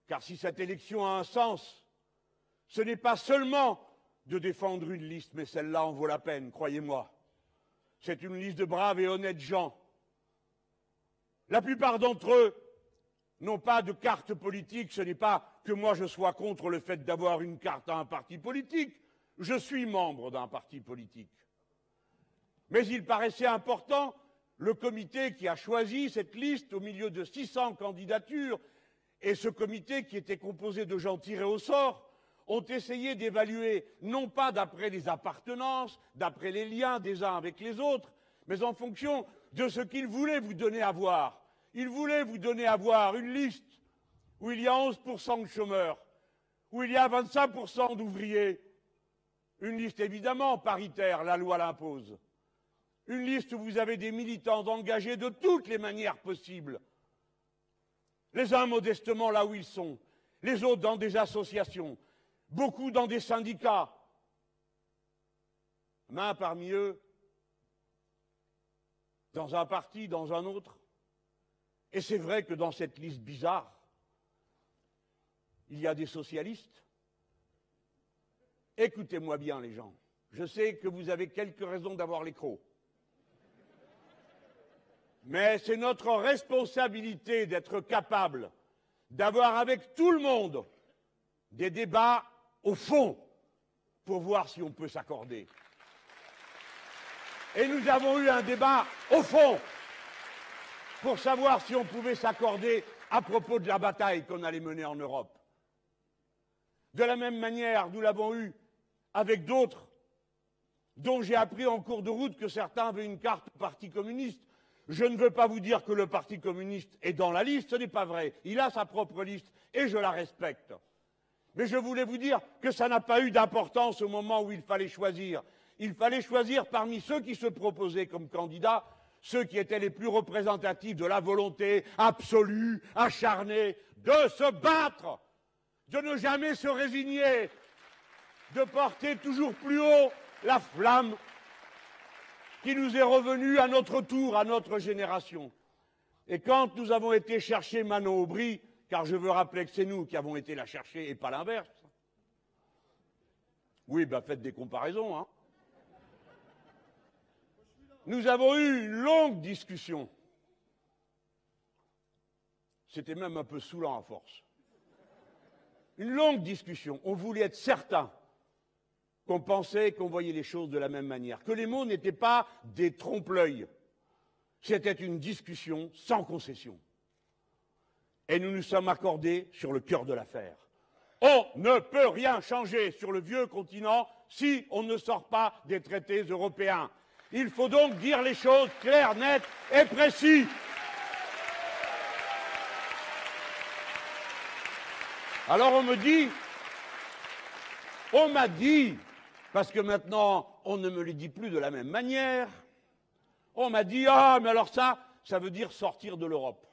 Car si cette élection a un sens, ce n'est pas seulement de défendre une liste, mais celle-là en vaut la peine, croyez-moi. C'est une liste de braves et honnêtes gens. La plupart d'entre eux n'ont pas de carte politique. Ce n'est pas que moi je sois contre le fait d'avoir une carte à un parti politique. Je suis membre d'un parti politique. Mais il paraissait important, le comité qui a choisi cette liste au milieu de 600 candidatures, et ce comité qui était composé de gens tirés au sort, ont essayé d'évaluer, non pas d'après les appartenances, d'après les liens des uns avec les autres, mais en fonction de ce qu'ils voulaient vous donner à voir. Ils voulaient vous donner à voir une liste où il y a 11% de chômeurs, où il y a 25% d'ouvriers, une liste évidemment paritaire, la loi l'impose, une liste où vous avez des militants engagés de toutes les manières possibles, les uns modestement là où ils sont, les autres dans des associations, beaucoup dans des syndicats, mais parmi eux, dans un parti, dans un autre. Et c'est vrai que dans cette liste bizarre, il y a des socialistes. Écoutez-moi bien, les gens. Je sais que vous avez quelques raisons d'avoir les crocs. Mais c'est notre responsabilité d'être capable d'avoir avec tout le monde des débats au fond pour voir si on peut s'accorder. Et nous avons eu un débat au fond pour savoir si on pouvait s'accorder à propos de la bataille qu'on allait mener en Europe. De la même manière, nous l'avons eu avec d'autres, dont j'ai appris en cours de route que certains avaient une carte au Parti communiste. Je ne veux pas vous dire que le Parti communiste est dans la liste, ce n'est pas vrai. Il a sa propre liste et je la respecte. Mais je voulais vous dire que ça n'a pas eu d'importance au moment où il fallait choisir. Il fallait choisir parmi ceux qui se proposaient comme candidats, ceux qui étaient les plus représentatifs de la volonté absolue, acharnée, de se battre, de ne jamais se résigner, de porter toujours plus haut la flamme qui nous est revenue à notre tour, à notre génération. Et quand nous avons été chercher Manon Aubry, car je veux rappeler que c'est nous qui avons été la chercher et pas l'inverse. Oui, ben faites des comparaisons, hein. Nous avons eu une longue discussion. C'était même un peu saoulant à force. Une longue discussion. On voulait être certain qu'on pensait, qu'on voyait les choses de la même manière, que les mots n'étaient pas des trompe-l'œil. C'était une discussion sans concession. Et nous nous sommes accordés sur le cœur de l'affaire. On ne peut rien changer sur le vieux continent si on ne sort pas des traités européens. Il faut donc dire les choses claires, nettes et précises. Alors on m'a dit, parce que maintenant on ne me le dit plus de la même manière, on m'a dit, ah mais alors ça veut dire sortir de l'Europe.